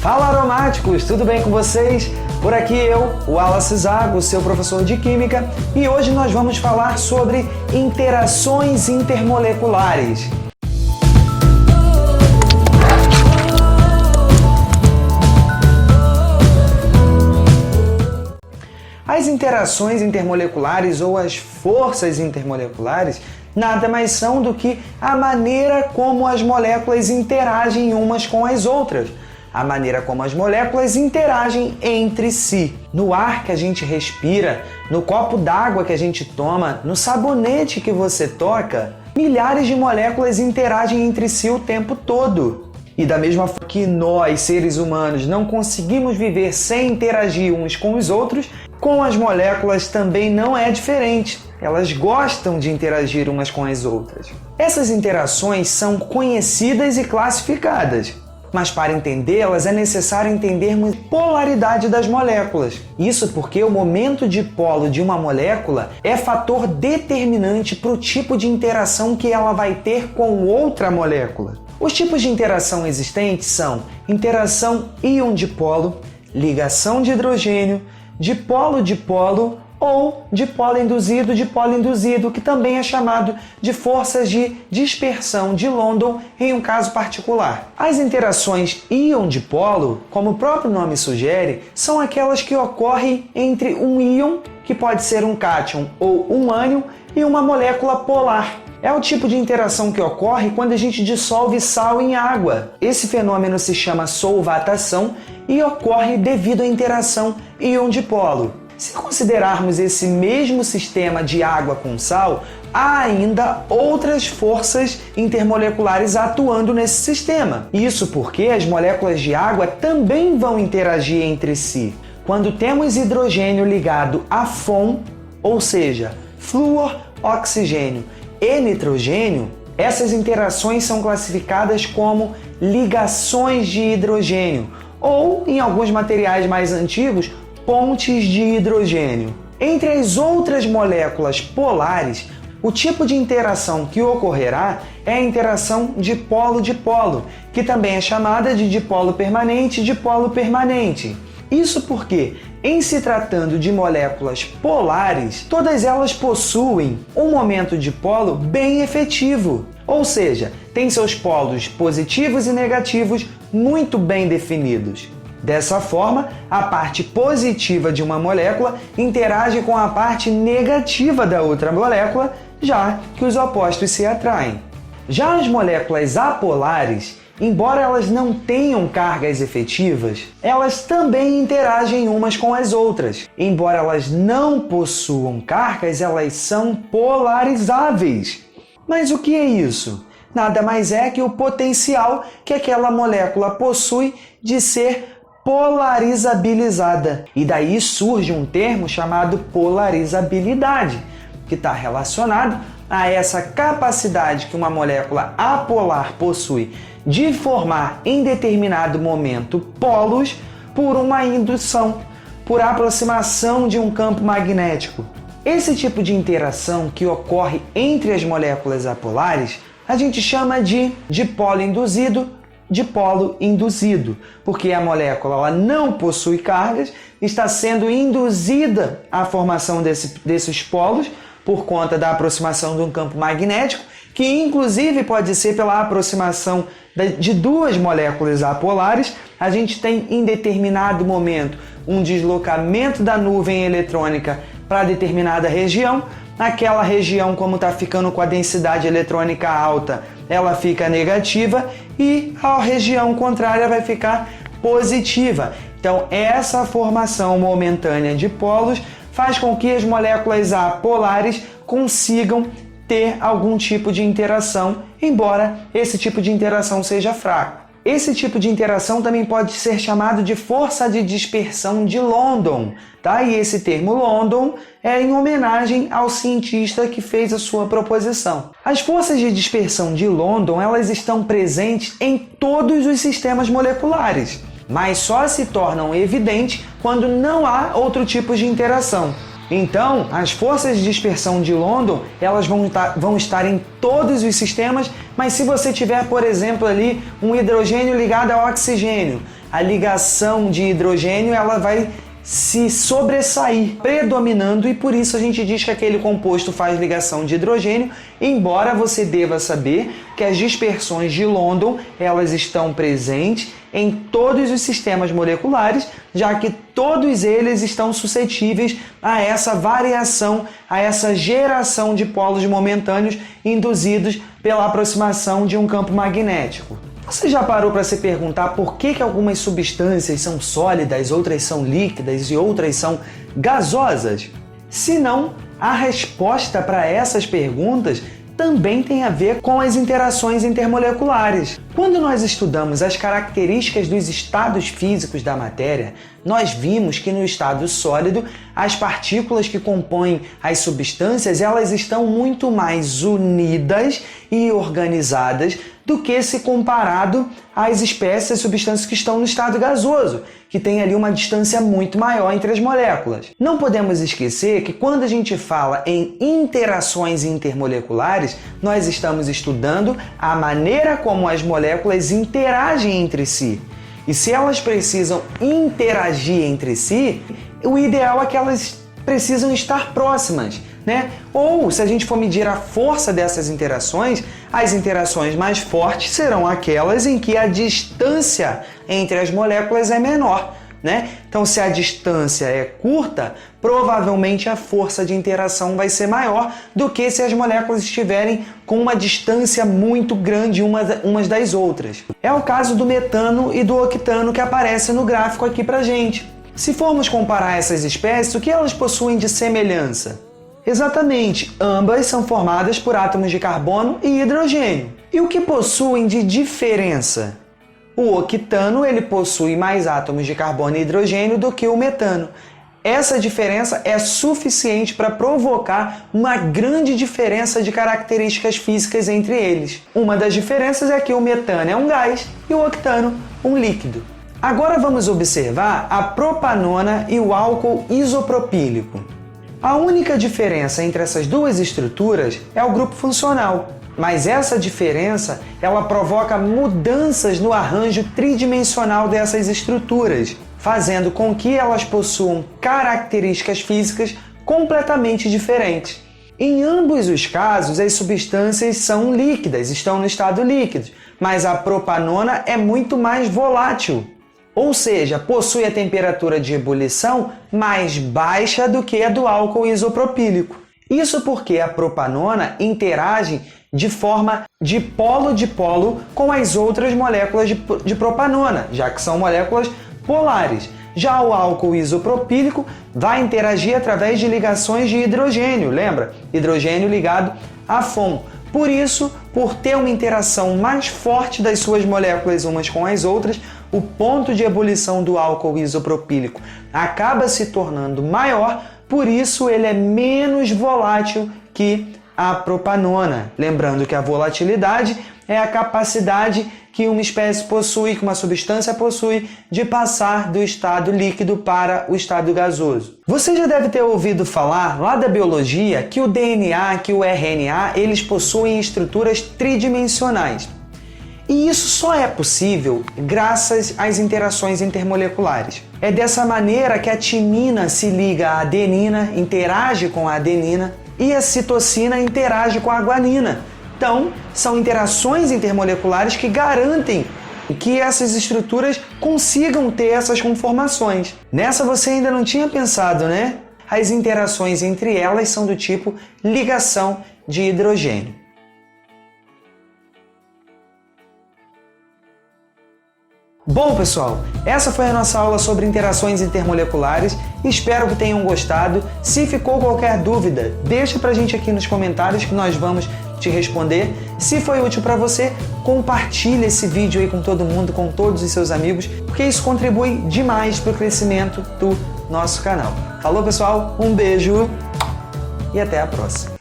Fala aromáticos, tudo bem com vocês? Por aqui eu, o Wallace Zago, seu professor de Química, e hoje nós vamos falar sobre interações intermoleculares. As interações intermoleculares ou as forças intermoleculares nada mais são do que a maneira como as moléculas interagem umas com as outras. A maneira como as moléculas interagem entre si. No ar que a gente respira, no copo d'água que a gente toma, no sabonete que você toca, milhares de moléculas interagem entre si o tempo todo. E da mesma forma que nós, seres humanos, não conseguimos viver sem interagir uns com os outros, com as moléculas também não é diferente. Elas gostam de interagir umas com as outras. Essas interações são conhecidas e classificadas. Mas para entendê-las é necessário entendermos a polaridade das moléculas. Isso porque o momento de polo de uma molécula é fator determinante para o tipo de interação que ela vai ter com outra molécula. Os tipos de interação existentes são interação íon-dipolo, ligação de hidrogênio, dipolo-dipolo ou dipolo induzido, que também é chamado de forças de dispersão de London em um caso particular. As interações íon-dipolo, como o próprio nome sugere, são aquelas que ocorrem entre um íon, que pode ser um cátion ou um ânion, e uma molécula polar. É o tipo de interação que ocorre quando a gente dissolve sal em água. Esse fenômeno se chama solvatação e ocorre devido à interação íon-dipolo. Se considerarmos esse mesmo sistema de água com sal, há ainda outras forças intermoleculares atuando nesse sistema. Isso porque as moléculas de água também vão interagir entre si. Quando temos hidrogênio ligado a FON, ou seja, flúor, oxigênio e nitrogênio, essas interações são classificadas como ligações de hidrogênio, ou, em alguns materiais mais antigos, pontes de hidrogênio. Entre as outras moléculas polares, o tipo de interação que ocorrerá é a interação dipolo-dipolo, que também é chamada de dipolo permanente e dipolo permanente. Isso porque, em se tratando de moléculas polares, todas elas possuem um momento dipolo bem efetivo, ou seja, tem seus polos positivos e negativos muito bem definidos. Dessa forma, a parte positiva de uma molécula interage com a parte negativa da outra molécula, já que os opostos se atraem. Já as moléculas apolares, embora elas não tenham cargas efetivas, elas também interagem umas com as outras. Embora elas não possuam cargas, elas são polarizáveis. Mas o que é isso? Nada mais é que o potencial que aquela molécula possui de ser polarizabilizada. E daí surge um termo chamado polarizabilidade, que está relacionado a essa capacidade que uma molécula apolar possui de formar em determinado momento polos por uma indução, por aproximação de um campo magnético. Esse tipo de interação que ocorre entre as moléculas apolares a gente chama de dipolo induzido, porque a molécula ela não possui cargas, está sendo induzida à formação desses polos por conta da aproximação de um campo magnético, que inclusive pode ser pela aproximação de duas moléculas apolares. A gente tem em determinado momento um deslocamento da nuvem eletrônica para determinada região. Naquela região, como está ficando com a densidade eletrônica alta, ela fica negativa e a região contrária vai ficar positiva. Então, essa formação momentânea de polos faz com que as moléculas apolares consigam ter algum tipo de interação, embora esse tipo de interação seja fraco. Esse tipo de interação também pode ser chamado de força de dispersão de London, tá? E esse termo London é em homenagem ao cientista que fez a sua proposição. As forças de dispersão de London, elas estão presentes em todos os sistemas moleculares, mas só se tornam evidentes quando não há outro tipo de interação. Então, as forças de dispersão de London, elas vão estar em todos os sistemas, mas se você tiver, por exemplo, ali um hidrogênio ligado ao oxigênio, a ligação de hidrogênio ela vai se sobressair, predominando, e por isso a gente diz que aquele composto faz ligação de hidrogênio, embora você deva saber que as dispersões de London elas estão presentes em todos os sistemas moleculares, já que todos eles estão suscetíveis a essa variação, a essa geração de polos momentâneos induzidos pela aproximação de um campo magnético. Você já parou para se perguntar por que algumas substâncias são sólidas, outras são líquidas e outras são gasosas? Se não, a resposta para essas perguntas também tem a ver com as interações intermoleculares. Quando nós estudamos as características dos estados físicos da matéria, nós vimos que no estado sólido, as partículas que compõem as substâncias, elas estão muito mais unidas e organizadas do que se comparado às espécies, às substâncias que estão no estado gasoso, que tem ali uma distância muito maior entre as moléculas. Não podemos esquecer que quando a gente fala em interações intermoleculares, nós estamos estudando a maneira como as moléculas interagem entre si. E se elas precisam interagir entre si, o ideal é que elas precisam estar próximas, né? Ou, se a gente for medir a força dessas interações, as interações mais fortes serão aquelas em que a distância entre as moléculas é menor, né? Então, se a distância é curta, provavelmente a força de interação vai ser maior do que se as moléculas estiverem com uma distância muito grande umas das outras. É o caso do metano e do octano que aparece no gráfico aqui pra gente. Se formos comparar essas espécies, o que elas possuem de semelhança? Exatamente, ambas são formadas por átomos de carbono e hidrogênio. E o que possuem de diferença? O octano ele possui mais átomos de carbono e hidrogênio do que o metano. Essa diferença é suficiente para provocar uma grande diferença de características físicas entre eles. Uma das diferenças é que o metano é um gás e o octano um líquido. Agora vamos observar a propanona e o álcool isopropílico. A única diferença entre essas duas estruturas é o grupo funcional, mas essa diferença ela provoca mudanças no arranjo tridimensional dessas estruturas, fazendo com que elas possuam características físicas completamente diferentes. Em ambos os casos, as substâncias são líquidas, estão no estado líquido, mas a propanona é muito mais volátil. Ou seja, possui a temperatura de ebulição mais baixa do que a do álcool isopropílico. Isso porque a propanona interage de forma de polo com as outras moléculas de propanona, já que são moléculas polares. Já o álcool isopropílico vai interagir através de ligações de hidrogênio, lembra? Hidrogênio ligado a FON. Por isso, por ter uma interação mais forte das suas moléculas umas com as outras, o ponto de ebulição do álcool isopropílico acaba se tornando maior, por isso ele é menos volátil que a propanona. Lembrando que a volatilidade é a capacidade que uma espécie possui, que uma substância possui, de passar do estado líquido para o estado gasoso. Você já deve ter ouvido falar lá da biologia que o DNA, que o RNA, eles possuem estruturas tridimensionais. E isso só é possível graças às interações intermoleculares. É dessa maneira que a timina se liga à adenina, interage com a adenina, e a citosina interage com a guanina. Então, são interações intermoleculares que garantem que essas estruturas consigam ter essas conformações. Nessa você ainda não tinha pensado, né? As interações entre elas são do tipo ligação de hidrogênio. Bom, pessoal, essa foi a nossa aula sobre interações intermoleculares. Espero que tenham gostado. Se ficou qualquer dúvida, deixa pra gente aqui nos comentários que nós vamos te responder. Se foi útil para você, compartilhe esse vídeo aí com todo mundo, com todos os seus amigos, porque isso contribui demais para o crescimento do nosso canal. Falou, pessoal, um beijo e até a próxima.